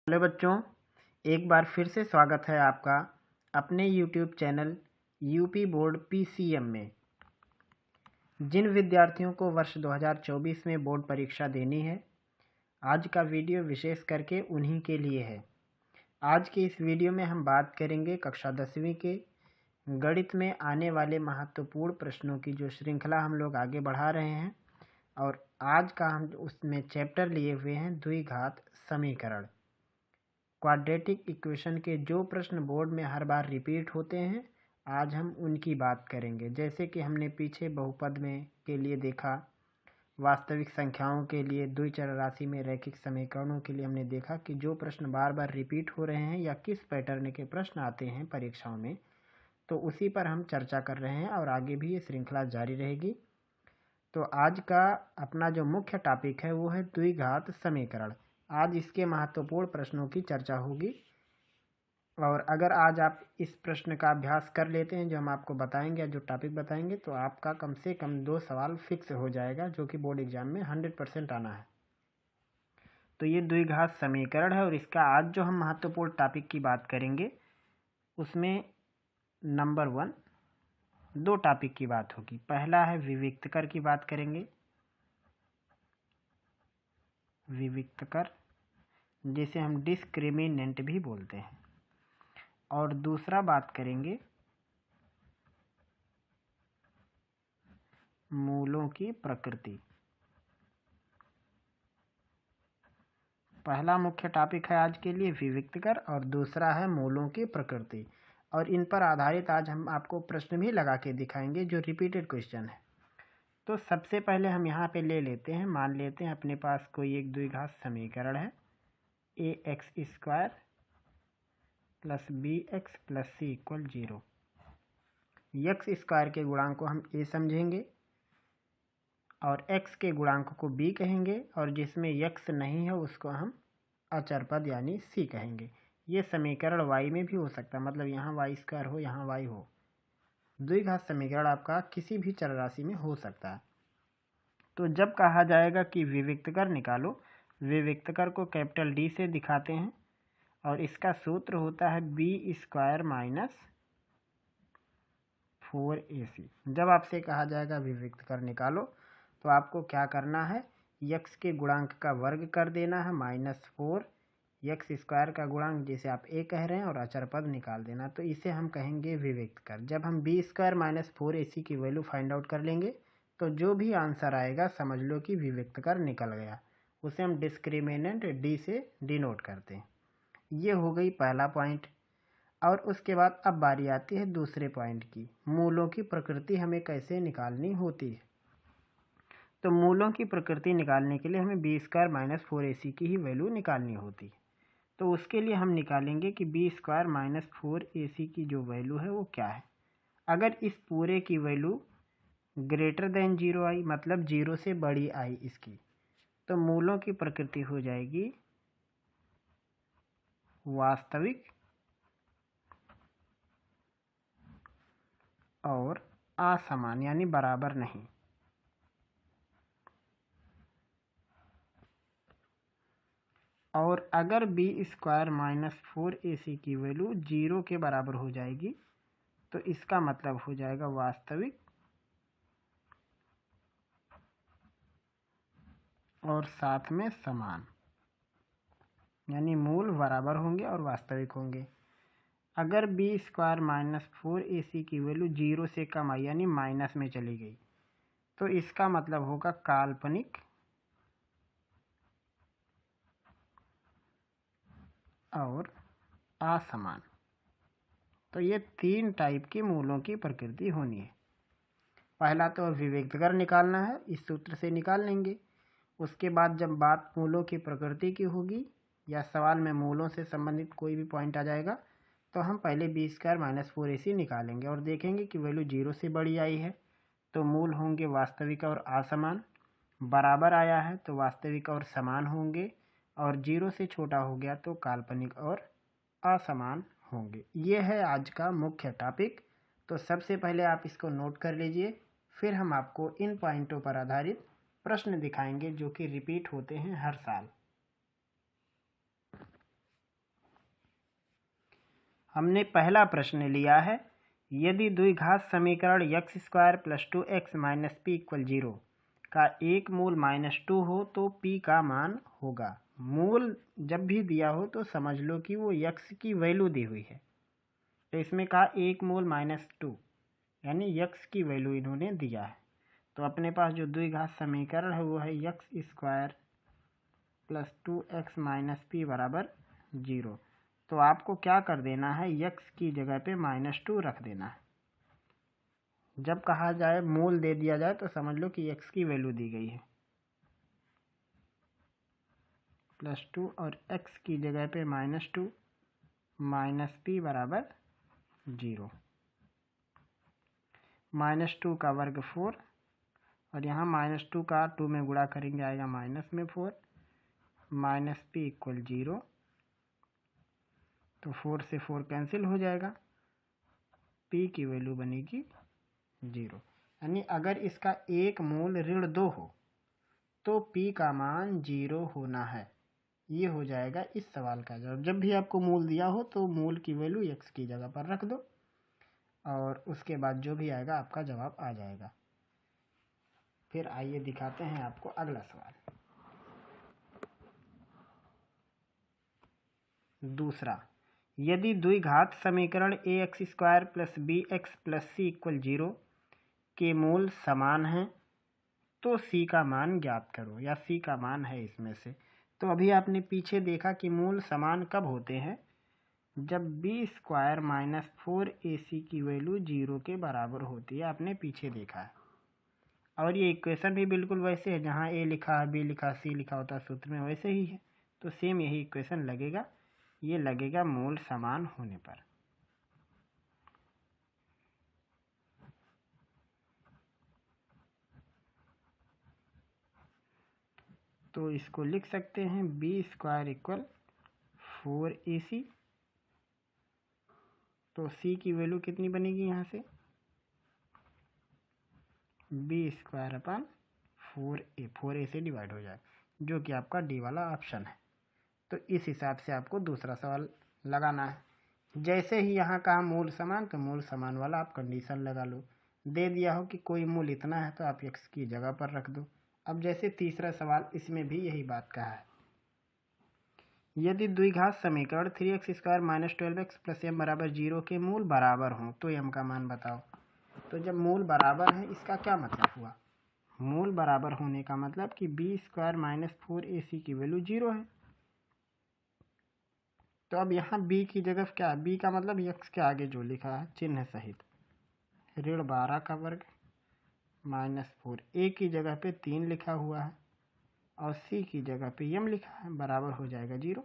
Hello बच्चों, एक बार फिर से स्वागत है आपका अपने YouTube channel UP board PCM में। जिन विद्यार्थियों को वर्ष 2024 में बोर्ड परीक्षा देनी है, आज का वीडियो विशेष करके उन्हीं के लिए है। आज के इस वीडियो में हम बात करेंगे कक्षा 10वीं के गणित में आने वाले महत्वपूर्ण प्रश्नों की जो श्रृंखला हम लोग आगे बढ़ा रहे हैं, और आज का हम उसमें चैप्टर लिए हुए हैं द्विघात समीकरण। क्वाड्रेटिक इक्वेशन के जो प्रश्न बोर्ड में हर बार रिपीट होते हैं, आज हम उनकी बात करेंगे। जैसे कि हमने पीछे बहुपद में के लिए देखा, वास्तविक संख्याओं के लिए, द्विचर राशि में रैखिक समीकरणों के लिए हमने देखा कि जो प्रश्न बार बार रिपीट हो रहे हैं या किस पैटर्न के प्रश्न आते हैं परीक्षाओं में, तो उसी पर हम चर्चा कर रहे हैं और आगे भी ये श्रृंखला जारी रहेगी। तो आज का अपना जो मुख्य टॉपिक है वो है द्विघात समीकरण। आज इसके महत्वपूर्ण प्रश्नों की चर्चा होगी, और अगर आज आप इस प्रश्न का अभ्यास कर लेते हैं जो हम आपको बताएंगे या जो टॉपिक बताएंगे, तो आपका कम से कम 2 सवाल फिक्स हो जाएगा, जो कि बोर्ड एग्जाम में 100% आना है। तो ये द्विघात समीकरण है, और इसका आज जो हम महत्वपूर्ण टॉपिक की बात करेंगे उसमें नंबर 1 2 टॉपिक की बात होगी। पहला है विविक्तकर की बात करेंगे, विविक्तकर जिसे हम डिस्क्रिमिनेंट भी बोलते हैं, और दूसरा बात करेंगे मूलों की प्रकृति। पहला मुख्य टॉपिक है आज के लिए विविक्तकर, और दूसरा है मूलों की प्रकृति, और इन पर आधारित आज हम आपको प्रश्न भी लगा के दिखाएंगे जो रिपीटेड क्वेश्चन है। तो सबसे पहले हम यहाँ पे ले लेते हैं, मान लेते हैं अपने पास कोई एक द्विघात समीकरण है, ax² + bx + c = 0। x² के गुणांक को हम a समझेंगे और x के गुणांक को b कहेंगे, और जिसमें x नहीं है उसको हम अचर पद यानी c कहेंगे। ये समीकरण y में भी हो सकता है, मतलब यहाँ y² हो, यहाँ y हो। द्विघात समीकरण आपका किसी भी चर राशि में हो सकता है। तो जब कहा जाएगा कि विविक्तकर निकालो, विविक्तकर को कैपिटल D से दिखाते हैं, और इसका सूत्र होता है b² - 4ac। जब आपसे कहा जाएगा विविक्तकर निकालो, तो आपको क्या करना है, x के गुणांक का वर्ग कर देना है -4, x² का गुणांक जिसे आप a कह रहे हैं, और अचर पद निकाल देना। तो इसे हम कहेंगे विविक्तकर। जब हम b² - 4ac की वैल्यू फाइंड आउट कर लेंगे, तो जो भी आंसर आएगा समझ लो कि विविक्तकर निकल गया। उसे हम डिस्क्रिमिनेंट d से डिनोट करते हैं। ये हो गई पहला पॉइंट। और उसके बाद अब बारी आती है दूसरे पॉइंट की, मूलों की प्रकृति हमें कैसे निकालनी होती है। तो मूलों की प्रकृति निकालने के लिए हमें b² - 4ac की ही वैल्यू निकालनी होती है। तो उसके लिए हम निकालेंगे कि b² - 4ac की जो वैल्यू है वो क्या है। अगर इस पूरे की वैल्यू ग्रेटर देन 0 आई, मतलब 0 से बड़ी आई इसकी, तो मूलों की प्रकृति हो जाएगी वास्तविक और असमान, यानी बराबर नहीं। और अगर b² - 4ac की वैल्यू 0 के बराबर हो जाएगी, तो इसका मतलब हो जाएगा वास्तविक और साथ में समान, यानी मूल बराबर होंगे और वास्तविक होंगे। अगर b² - 4ac की वैल्यू 0 से कम आई, यानी माइनस में चली गई, तो इसका मतलब होगा काल्पनिक और असमान। तो ये 3 टाइप की मूलों की प्रकृति होनी है। पहला तो विविक्तकर निकालना है, इस सूत्र से निकाल लेंगे। उसके बाद जब बात मूलों की प्रकृति की होगी, या सवाल में मूलों से संबंधित कोई भी पॉइंट आ जाएगा, तो हम पहले b² - 4ac निकालेंगे और देखेंगे कि वैल्यू 0 से बड़ी आई है तो मूल होंगे वास्तविक और असमान, बराबर आया है तो वास्तविक और समान होंगे, और 0 से छोटा हो गया तो काल्पनिक और असमान होंगे। ये है आज का मुख्य टॉपिक। तो सबसे पहले आप इसको नोट कर लीजिए, फिर हम आपको इन पॉइंटों पर आधारित प्रश्न दिखाएंगे जो कि रिपीट होते हैं हर साल। हमने पहला प्रश्न लिया है, यदि द्विघात समीकरण x square plus 2x minus P equal 0 का एक मूल -2 हो तो p का मान होगा। मूल जब भी दिया हो तो समझ लो कि वो x की वैल्यू दी हुई है। तो इसमें कहा एक मूल -2 यानी x की वैल्यू इन्होंने दिया है। तो अपने पास जो द्विघात समीकरण है वो है x square plus 2x minus P बराबर 0। तो आपको क्या कर देना है, x की जगह पे -2 रख देना है। जब कहा जाए मूल दे दिया जाए तो समझ लो कि x की वैल्यू दी गई है +2 और x की जगह पे -2 माइनस पी बराबर 0। -2 का वर्ग 4 और यहाँ -2 का 2 में गुणा करेंगे आएगा माइनस में 4 माइनस पी इक्वल 0। तो 4 से 4 कैंसिल हो जाएगा, p की वैल्यू बनेगी 0। यानी अगर इसका एक मूल ऋण 2 हो तो p का मान 0 होना है। ये हो जाएगा इस सवाल का जवाब। जब भी आपको मूल दिया हो तो मूल की वैल्यू x की जगह पर रख दो और उसके बाद जो भी आएगा आपका जवाब आ जाएगा। फिर आइए दिखाते हैं आपको अगला सवाल। दूसरा, यदि द्विघात समीकरण ax square plus bx plus C equal 0 के मूल समान हैं तो c का मान ज्ञात करो, या c का मान है इसमें से। तो अभी आपने पीछे देखा कि मूल समान कब होते हैं, जब b स्क्वायर माइनस 4ac की वैल्यू 0 के बराबर होती है। आपने पीछे देखा है और ये इक्वेशन भी बिल्कुल वैसे है, जहाँ a लिखा है, b लिखा, c लिखा होता है सूत्र में, वैसे ही है। तो सेम यही इक्वेशन लगेगा, ये लगेगा मूल समान होने पर। तो इसको लिख सकते हैं b स्क्वायर इक्वल 4ac। तो c की वैल्यू कितनी बनेगी यहाँ से, b स्क्वायर अपन 4a से डिवाइड हो जाए, जो कि आपका डी वाला ऑप्शन है। तो इस हिसाब से आपको दूसरा सवाल लगाना है। जैसे ही यहाँ कहा मूल समान, तो मूल समान वाला आप कंडीशन लगा लो। दे दिया हो कि कोई मूल इतना है तो आप x की जगह पर रख दो। अब जैसे तीसरा सवाल, इसमें भी यही बात कहा है, यदि द्विघात समीकरण 3x square minus 12x plus m बराबर 0 के मूल बराबर हों तो m का मान बताओ। तो जब मूल बराबर है इसका क्या मतलब हुआ, मूल बराबर होने का मतलब कि b स्क्वायर माइनस 4ac की वैल्यू 0 है। तो अब यहाँ b की जगह क्या है, b का मतलब x के आगे जो लिखा है चिन्ह सहित ऋण 12 का वर्ग माइनस 4, a की जगह पे 3 लिखा हुआ है और c की जगह पे m लिखा है, बराबर हो जाएगा 0।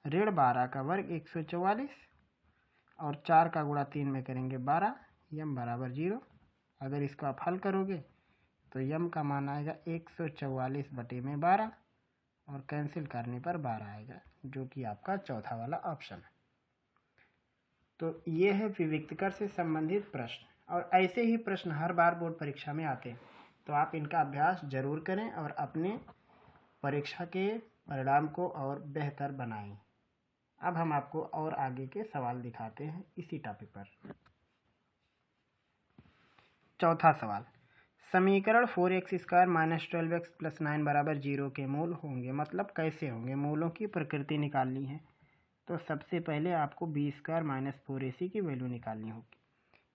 ऋण 12 का वर्ग 144 और 4 का गुणा 3 में करेंगे 12, m बराबर 0। अगर इसको आप हल करोगे तो m का मान आएगा 144/12 और कैंसिल करने पर 12 आएगा, जो कि आपका चौथा वाला ऑप्शन है। तो ये है विविक्तकर से संबंधित प्रश्न, और ऐसे ही प्रश्न हर बार बोर्ड परीक्षा में आते हैं। तो आप इनका अभ्यास जरूर करें और अपने परीक्षा के परिणाम को और बेहतर बनाएं। अब हम आपको और आगे के सवाल दिखाते हैं इसी टॉपिक पर। चौथा सवाल, समीकरण 4x square minus 12x plus 9 बराबर 0 के मूल होंगे, मतलब कैसे होंगे, मूलों की प्रकृति निकालनी है। तो सबसे पहले आपको b स्क्वायर माइनस 4ac की वैल्यू निकालनी होगी।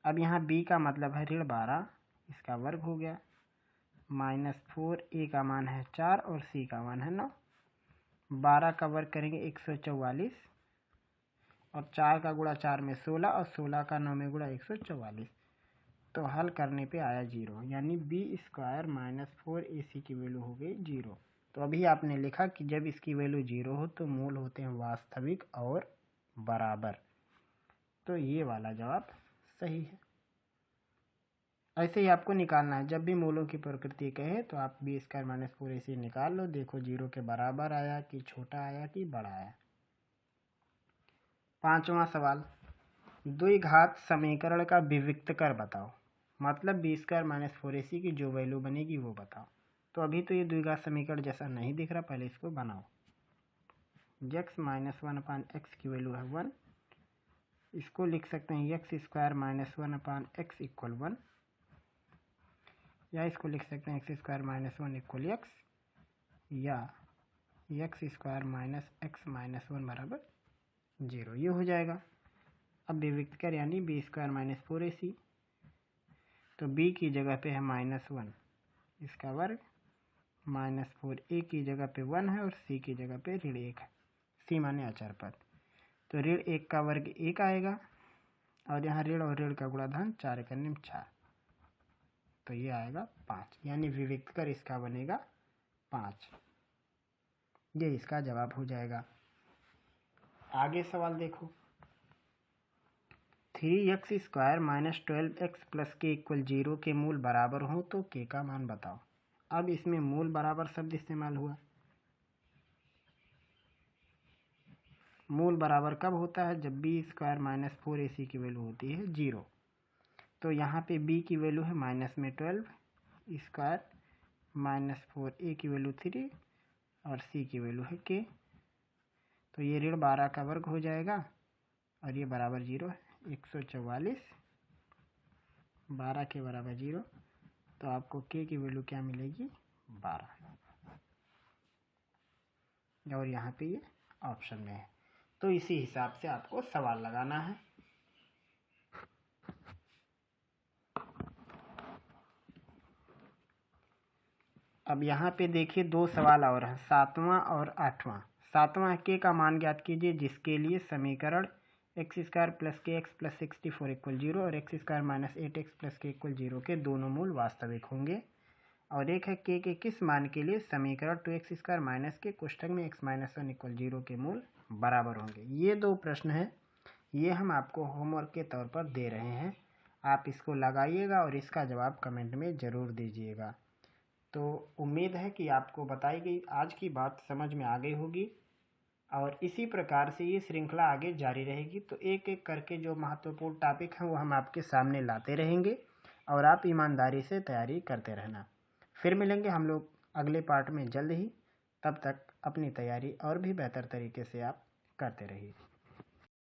अब यहाँ b का मतलब है ऋण 12, इसका वर्ग हो गया, माइनस 4a का मान है 4 और c का मान है 9। 12 का वर्ग करेंगे 144 और 4 का गुणा 4 में 16 और 16 का 9 में गुणा 144। तो हल करने पे आया 0, यानी b स्क्वायर माइनस 4ac की वैल्यू हो गई 0। तो अभी आपने लिखा कि जब इसकी वैल्यू 0 हो तो मूल होते हैं वास्तविक और बराबर। तो ये वाला जवाब सही है। ऐसे ही आपको निकालना है, जब भी मूलों की प्रकृति कहे तो आप b स्क्वायर माइनस 4ac निकाल लो, देखो 0 के बराबर आया कि छोटा आया कि बड़ा आया। पांचवा सवाल, द्विघात समीकरण का विविक्तकर बताओ, मतलब b स्क्वायर माइनस 4ac की जो वैल्यू बनेगी वो बताओ। तो अभी तो ये द्विघात समीकरण जैसा नहीं दिख रहा, पहले इसको बनाओ। x माइनस 1/x की वैल्यू है 1। इसको लिख सकते हैं x² माइनस 1/x इक्वल 1, या इसको लिख सकते हैं x² माइनस 1 इक्वल x, या x² माइनस x माइनस 1 बराबर 0। ये हो जाएगा। अब विविक्त कर यानी b² माइनस 4ac, तो b की जगह पे है -1 इसका वर्ग, -4a की जगह पे 1 है और c की जगह पे ऋण 1 है। c माने अचर पद, तो ऋण 1 का वर्ग 1 आएगा और यहाँ ऋण और ऋण का गुणाधान 4 करने में 4, तो ये आएगा 5, यानी विविक्त कर इसका बनेगा 5। ये इसका जवाब हो जाएगा। आगे सवाल देखो, 3x² माइनस 12x प्लस के इक्वल 0 के मूल बराबर हो तो k का मान बताओ। अब इसमें मूल बराबर शब्द इस्तेमाल हुआ। मूल बराबर कब होता है? जब b² माइनस 4ac की वैल्यू होती है 0। तो यहाँ पे b की वैल्यू है -12² माइनस 4a की वैल्यू 3 और c की वैल्यू है k। तो ये ऋण 12 का वर्ग हो जाएगा और ये बराबर 0 है। 144 12 के बराबर 0, तो आपको k की वैल्यू क्या मिलेगी? 12। और यहाँ पे ये ऑप्शन में है, तो इसी हिसाब से आपको सवाल लगाना है। अब यहाँ पे देखिए 2 सवाल और हैं, 7वां और 8वां। 7वां k का मान ज्ञात कीजिए जिसके लिए समीकरण x² plus kx plus 64 equal 0 और x² minus 8x plus k equal 0 के दोनों मूल वास्तविक होंगे। और एक है k के किस मान के लिए समीकरण 2x² माइनस के कोष्ठक में x माइनस 1 इक्वल 0 के मूल बराबर होंगे। ये 2 प्रश्न हैं, ये हम आपको होमवर्क के तौर पर दे रहे हैं। आप इसको लगाइएगा और इसका जवाब कमेंट में ज़रूर दीजिएगा। तो उम्मीद है कि आपको बताई गई आज की बात समझ में आ गई होगी और इसी प्रकार से ये श्रृंखला आगे जारी रहेगी। तो एक एक करके जो महत्वपूर्ण टॉपिक हैं वो हम आपके सामने लाते रहेंगे और आप ईमानदारी से तैयारी करते रहना। फिर मिलेंगे हम लोग अगले पार्ट में जल्द ही। तब तक अपनी तैयारी और भी बेहतर तरीके से आप करते रहिए।